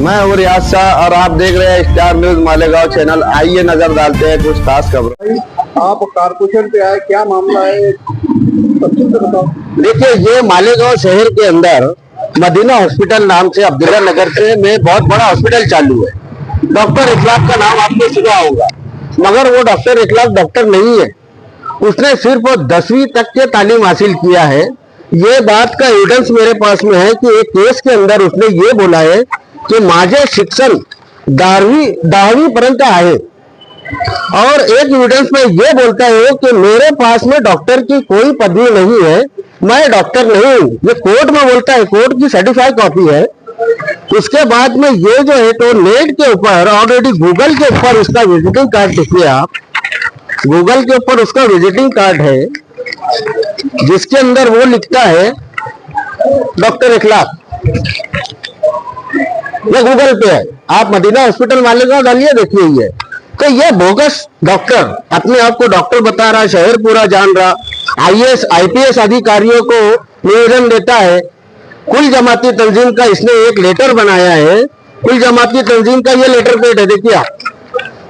मैं हूँ रियाज शाह और आप देख रहे हैं स्टार न्यूज मालेगांव चैनल। आइए नजर डालते हैं कुछ खास खबरों। आप कारपोरेशन पे आए, क्या मामला है तफसील से बताओ। देखिए, ये मालेगांव शहर के अंदर मदीना हॉस्पिटल नाम से अब्दुल्ला नगर से में बहुत बड़ा हॉस्पिटल चालू है। डॉक्टर इखलाक का नाम आपने सुना होगा, मगर वो डॉक्टर इखलाक डॉक्टर नहीं है। उसने सिर्फ 10वीं तक के तालीम हासिल किया है। ये बात का एविडेंस मेरे पास में है कि एक केस के अंदर उसने ये बोला है कि माझे शिक्षण 10वीं पर्यंत आहे, और एक एविडेंस में ये बोलता है कि मेरे पास में डॉक्टर की कोई पदवी नहीं है, मैं डॉक्टर नहीं हूँ। ये कोर्ट में बोलता है, कोर्ट की सर्टिफाइड कॉपी है। उसके बाद में ये जो है तो नेट के ऊपर ऑलरेडी गूगल के ऊपर उसका विजिटिंग कार्ड देखिए आप, गूगल के ऊपर उसका विजिटिंग कार्ड है जिसके अंदर वो लिखता है डॉक्टर इखलाक। ये गूगल पे है, आप मदीना हॉस्पिटल मालेगांव डालिए, देखिए ये तो ये बोगस डॉक्टर अपने आप को डॉक्टर बता रहा, शहर पूरा जान रहा, आईएएस आईपीएस अधिकारियों को निवेदन देता है। कुल जमाती तंजीम का इसने एक लेटर बनाया है, कुल जमाती तंजीम का ये लेटर पेड है, देखिए आप,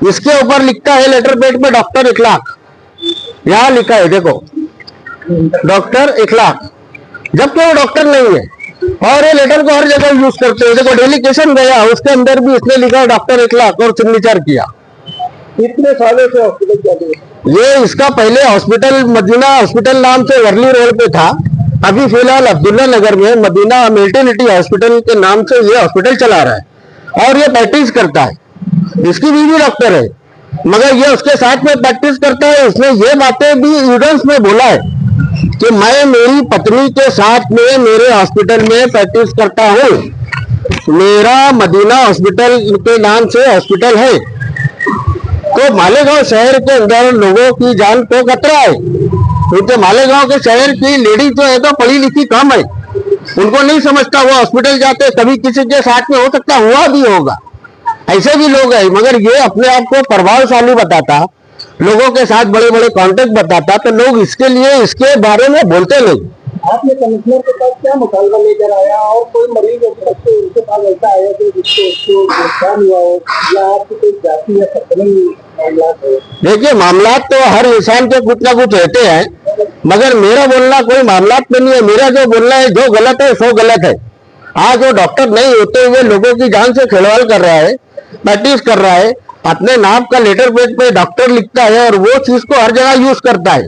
इसके ऊपर लिखता है लेटर पेड पे डॉक्टर इखलाक, यहां लिखा है देखो डॉक्टर इखलाक, जबकि वो डॉक्टर नहीं है। और ये लेटर को हर जगह यूज करते हैं। देखो डेलीगेशन गया, उसके अंदर भी इसने लिखा डॉक्टर इखलाक और सिग्नेचर किया। कितने सालों से हॉस्पिटल चालू है? ये इसका पहले हॉस्पिटल मदीना हॉस्पिटल नाम से वर्ली रोड पे था, अभी फिलहाल अब्दुल्ला नगर में मदीना मल्टीनिटी हॉस्पिटल के नाम से ये हॉस्पिटल चला रहा है और ये प्रैक्टिस करता है। इसकी बीवी डॉक्टर है, मगर ये उसके साथ में प्रैक्टिस करता है। उसने ये बातें भी एविडेंस में बोला है कि मैं मेरी पत्नी के साथ में मेरे हॉस्पिटल में प्रैक्टिस करता हूँ, मेरा मदीना हॉस्पिटल के नाम से हॉस्पिटल है। तो मालेगांव शहर के अंदर लोगों की जान को खतरा है, क्योंकि मालेगांव के शहर की लेडी जो है तो पढ़ी लिखी कम है, उनको नहीं समझता, वो हॉस्पिटल जाते कभी किसी के साथ में हो सकता हुआ भी होगा, ऐसे भी लोग हैं। मगर ये अपने आप को प्रभावशाली बताता, लोगों के साथ बड़े बड़े कॉन्टेक्ट बताता, तो लोग इसके लिए इसके बारे में बोलते नहीं। आपने कमिश्नर के पास क्या मुतालबा लेकर आया, और कोई मरीज उनके पास ऐसा आया कि जिसको नुकसान हुआ हो, या आपकी कोई जाति या संक्रमण मामला है? देखिए, मामला तो हर इंसान के कुछ ना कुछ रहते हैं, मगर मेरा बोलना कोई मामला में नहीं है। मेरा जो बोलना है, जो गलत है सो गलत है। आज वो डॉक्टर नहीं होते हुए लोगों की जान से खिलवाड़ कर रहा है, प्रैक्टिस कर रहा है, अपने नाम का लेटर पेज पे डॉक्टर लिखता है और वो चीज को हर जगह यूज करता है,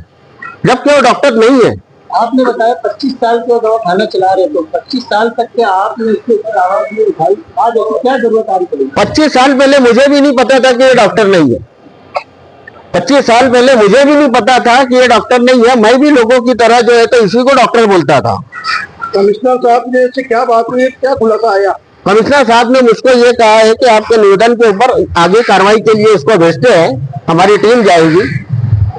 जबकि वो डॉक्टर नहीं है। आपने बताया 25 साल के दवाखाना चला रहे, तो 25 साल तक के आपने इसके ऊपर आवाज नहीं उठाई, आज ऐसी क्या जरूरत आ रही? 25 साल पहले मुझे भी नहीं पता था कि ये डॉक्टर नहीं है। 25 साल पहले मुझे भी नहीं पता था कि ये डॉक्टर नहीं है। मैं भी लोगों की तरह जो है तो इसी को डॉक्टर बोलता था। कमिश्नर साहब ने इससे क्या बात हुई, क्या खुलासा आया? कमिश्नर साहब ने मुझको ये कहा है कि आपके निवेदन के ऊपर आगे कार्रवाई के लिए इसको भेजते हैं, हमारी टीम जाएगी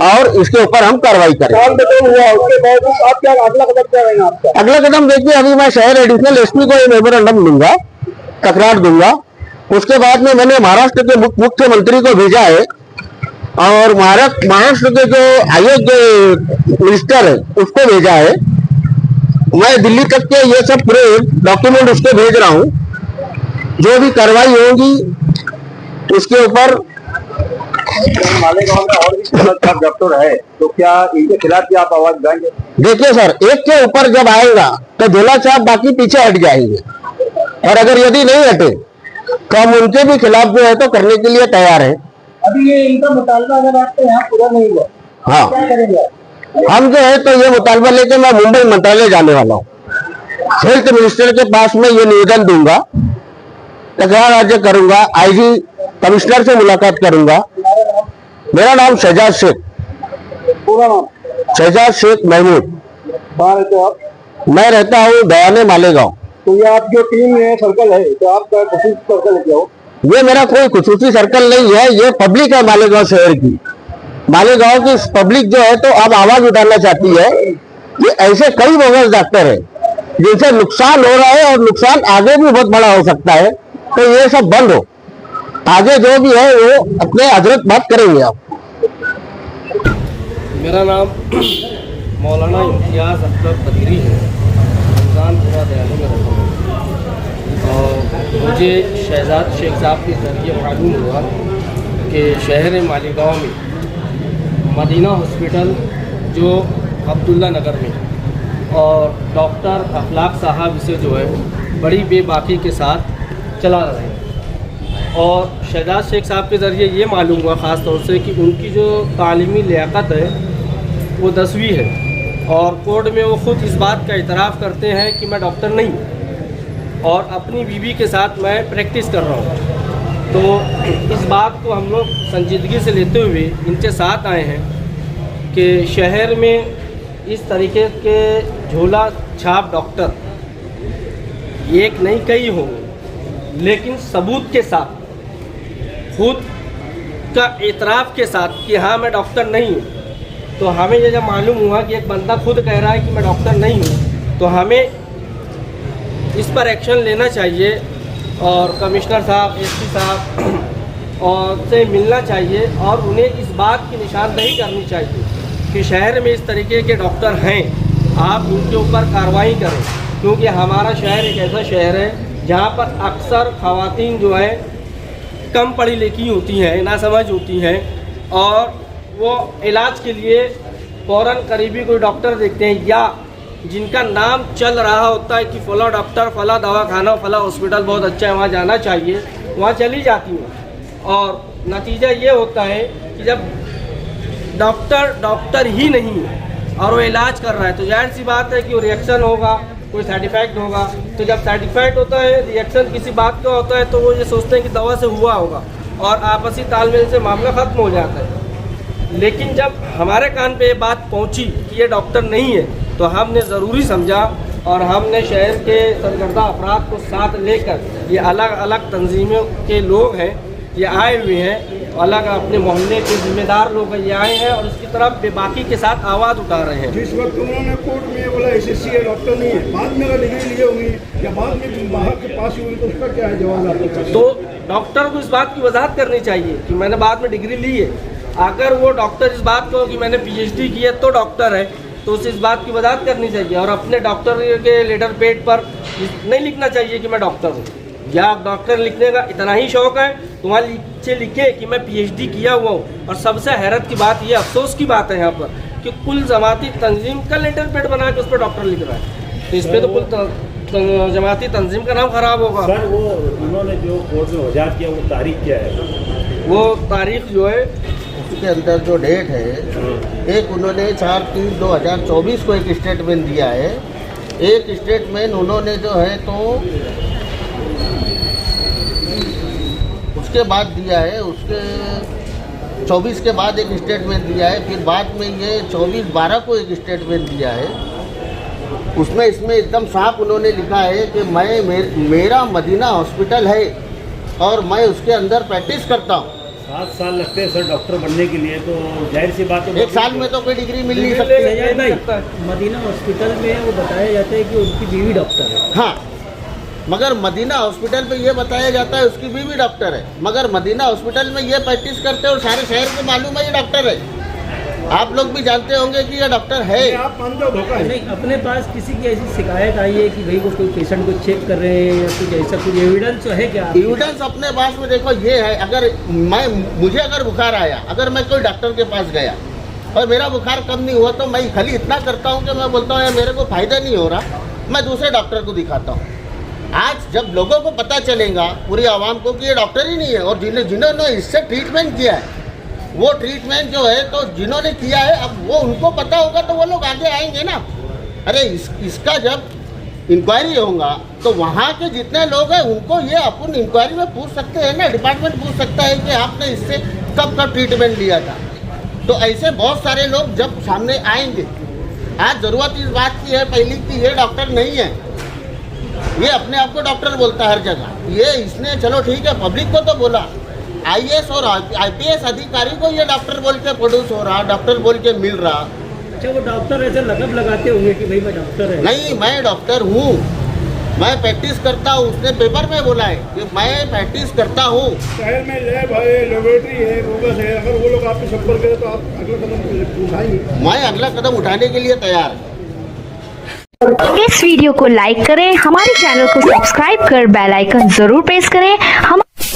और इसके ऊपर हम कार्रवाई करेंगे। हुआ उसके बाद आप क्या अगला कदम क्या रहेगा आपका? अगला कदम देखिए, अभी मैं शहर एडिशनल एसपी को ये मेमोरेंडम दूंगा, तकरार दूंगा। उसके बाद में मैंने महाराष्ट्र के मुख्यमंत्री को भेजा है और महाराष्ट्र के जो आयोग मिनिस्टर है उसको भेजा है। मैं दिल्ली तक के ये सब पूरे डॉक्यूमेंट उसको भेज रहा हूँ। जो भी कार्रवाई होगी उसके ऊपर। मालेगांव में और भी डॉक्टर है, तो क्या इनके खिलाफ भी आप आवाज उठाएंगे? देखिए सर, एक के ऊपर जब आएगा तो झोला छाप बाकी पीछे हट जाएंगे, और अगर यदि नहीं हटे तो हम उनके भी खिलाफ जो है तो करने के लिए तैयार है। अभी ये इनका मुतालबा अगर आपके यहाँ पूरा नहीं हुआ, हाँ, क्या करेंगे? हम जो है तो ये मुतालबा लेके मैं मुंबई मंत्रालय जाने वाला हूँ। हेल्थ मिनिस्टर के पास में ये निवेदन दूंगा, तकरार राज्य करूंगा, आईजी कमिश्नर से मुलाकात करूंगा। मेरा नाम शहजाद शेख, पूरा नाम? शहजाद शेख महमूद। कहाँ रहते हो आप? मैं रहता हूँ दयाने मालेगांव। तो ये आप जो टीम है सर्कल है, तो आपका खुसूसी सर्कल है क्या हो? ये मेरा कोई खुसूसी सर्कल नहीं है, ये पब्लिक है मालेगांव शहर की। मालेगांव की पब्लिक जो है तो अब आवाज उठाना चाहती है कि ऐसे कई बोगस डॉक्टर है जिनसे नुकसान हो रहा है और नुकसान आगे भी बहुत बड़ा हो सकता है, तो ये सब बंद हो। आगे जो भी है वो अपने हजरत बात करेंगे आप। मेरा नाम मौलाना इम्तियाज अख्तर कदीरी है, रमजानपुरा दयालू में रहता हूँ। और मुझे शहजाद शेख साहब के ज़रिए मालूम हुआ कि शहर मालेगांव में मदीना हॉस्पिटल जो अब्दुल्ला नगर में और डॉक्टर अखलाक साहब इसे जो है बड़ी बेबाकी के साथ चला रहे हैं। और शहजाद शेख साहब के ज़रिए ये मालूम हुआ ख़ास तौर से कि उनकी जो तालीमी लियाकत है वो 10वीं है और कोर्ट में वो ख़ुद इस बात का इतराफ़ करते हैं कि मैं डॉक्टर नहीं हूँ और अपनी बीवी के साथ मैं प्रैक्टिस कर रहा हूँ। तो इस बात को हम लोग संजीदगी से लेते हुए इनके साथ आए हैं कि शहर में इस तरीके के झोला छाप डॉक्टर एक नहीं कई होंगे, लेकिन सबूत के साथ खुद का इतराफ़ के साथ कि हाँ मैं डॉक्टर नहीं हूँ। तो हमें ये जब मालूम हुआ कि एक बंदा खुद कह रहा है कि मैं डॉक्टर नहीं हूँ, तो हमें इस पर एक्शन लेना चाहिए और कमिश्नर साहब, एसपी साहब और से मिलना चाहिए और उन्हें इस बात की निशानदेही करनी चाहिए कि शहर में इस तरीके के डॉक्टर हैं, आप उनके ऊपर कार्रवाई करें। क्योंकि हमारा शहर एक ऐसा शहर है जहाँ पर अक्सर ख़वातीन जो है कम पढ़ी लिखी होती हैं, नासमझ होती हैं और वो इलाज के लिए फ़ौरन करीबी कोई डॉक्टर देखते हैं या जिनका नाम चल रहा होता है कि फ़ला डॉक्टर, फ़ला दवाखाना, फ़ला हॉस्पिटल बहुत अच्छा है, वहाँ जाना चाहिए, वहाँ चली जाती हैं। और नतीजा ये होता है कि जब डॉक्टर ही नहीं है और वो इलाज कर रहा है तो जाहिर सी बात है कि वो रिएक्शन होगा, कोई साइड इफ़ेक्ट होगा। तो जब साइड इफ़ेक्ट होता है, रिएक्शन किसी बात का होता है तो वो ये सोचते हैं कि दवा से हुआ होगा और आपसी तालमेल से मामला ख़त्म हो जाता है। लेकिन जब हमारे कान पे ये बात पहुंची कि ये डॉक्टर नहीं है तो हमने ज़रूरी समझा और हमने शहर के सरगर्दा अफराद को साथ लेकर, ये अलग अलग तंजीमों के लोग हैं, ये आए हुए हैं, अलग अपने मोहल्ले के जिम्मेदार लोग ये आए हैं और इसकी तरफ बेबाकी के साथ आवाज़ उठा रहे हैं। जिस वक्त उन्होंने कोर्ट में बोला एसएससी है, डॉक्टर नहीं है, बाद में अगर डिग्री लिए होंगी या बाद में बाहर के पास हुई तो उसका क्या है जवाब आपके पास? तो डॉक्टर को इस बात की वजाहत करनी चाहिए कि मैंने बाद में डिग्री ली है। अगर वो डॉक्टर इस बात को कि मैंने पीएचडी की है तो डॉक्टर है, तो उसे इस बात की वजाहत करनी चाहिए और अपने डॉक्टर के लेटर पेड पर नहीं लिखना चाहिए कि मैं डॉक्टर हूँ। या डॉक्टर लिखने का इतना ही शौक़ है तो वहाँ नीचे लिखे कि मैं पीएचडी किया हुआ हूँ। और सबसे हैरत की बात ये, अफसोस की बात है यहाँ पर कि कुल जमाती तंजीम का लेटर पेड बना के उस पर डॉक्टर लिख रहा है, तो इस पर तो कुल जमाती तंजीम का नाम खराब होगा। सर वो उन्होंने जो कोर्ट में वजाहत किया वो तारीख क्या है? वो तारीख जो है उसके अंदर जो डेट है, एक उन्होंने 4/3/2024 को एक स्टेटमेंट दिया है। एक स्टेटमेंट उन्होंने जो है तो उसके बाद दिया है, उसके 24 के बाद एक स्टेटमेंट दिया है, फिर बाद में ये 24/12 को एक स्टेटमेंट दिया है। उसमें इसमें एकदम साफ उन्होंने लिखा है कि मेरा मदीना हॉस्पिटल है और मैं उसके अंदर प्रैक्टिस करता हूँ। 7 साल लगते हैं सर डॉक्टर बनने के लिए, तो जाहिर सी बात है 1 साल में तो कोई डिग्री मिल नहीं सकती। मदीना हॉस्पिटल में वो बताया जाता है कि उनकी बीवी डॉक्टर है। हाँ, मगर मदीना हॉस्पिटल पे ये बताया जाता है उसकी बीवी डॉक्टर है, मगर मदीना हॉस्पिटल में ये प्रैक्टिस करते हैं और सारे शहर को मालूम है ये डॉक्टर है। आप लोग भी जानते होंगे कि ये डॉक्टर है। आप मानते हो धोखा है? नहीं, अपने पास किसी की ऐसी शिकायत आई है कि भाई वो कोई पेशेंट को चेक कर रहे हैं या कुछ ऐसा कुछ एविडेंस है क्या? एविडेंस अपने पास में देखो ये है, अगर मुझे अगर बुखार आया, अगर मैं कोई डॉक्टर के पास गया और मेरा बुखार कम नहीं हुआ तो मैं खाली इतना करता हूँ कि मैं बोलता हूँ यार मेरे को फ़ायदा नहीं हो रहा, मैं दूसरे डॉक्टर को दिखाता हूँ। आज जब लोगों को पता चलेगा, पूरी आवाम को, कि ये डॉक्टर ही नहीं है और जिन्होंने इससे ट्रीटमेंट किया है, वो ट्रीटमेंट जो है तो जिन्होंने किया है अब वो उनको पता होगा तो वो लोग आगे आएंगे ना। अरे इसका जब इंक्वायरी होगा तो वहाँ के जितने लोग हैं उनको ये अपन इंक्वायरी में पूछ सकते हैं ना, डिपार्टमेंट पूछ सकता है कि आपने इससे कब ट्रीटमेंट लिया था। तो ऐसे बहुत सारे लोग जब सामने आएंगे। आज ज़रूरत इस बात की है पहली कि ये डॉक्टर नहीं है, ये अपने आप को डॉक्टर बोलता है हर जगह। ये इसने चलो ठीक है पब्लिक को तो बोला, आईएएस और आईपीएस अधिकारी को ये डॉक्टर बोल के प्रोड्यूस हो रहा, डॉक्टर बोल के मिल रहा। अच्छा, वो डॉक्टर ऐसे लकब लगाते होंगे कि भाई मैं डॉक्टर है? नहीं, मैं डॉक्टर हूँ, मैं प्रैक्टिस करता हूँ। उसने पेपर में बोला है कि मैं प्रैक्टिस करता हूँ। शहर में लैब है, लेबोरेटरी है, बोगस है, अगर वो लोग आपके संपर्क करें तो आप अगला कदम उठाएंगे? मैं अगला कदम उठाने के लिए तैयार हूँ। इस वीडियो को लाइक करें, हमारे चैनल को सब्सक्राइब कर बेल आइकन जरूर प्रेस करें। हम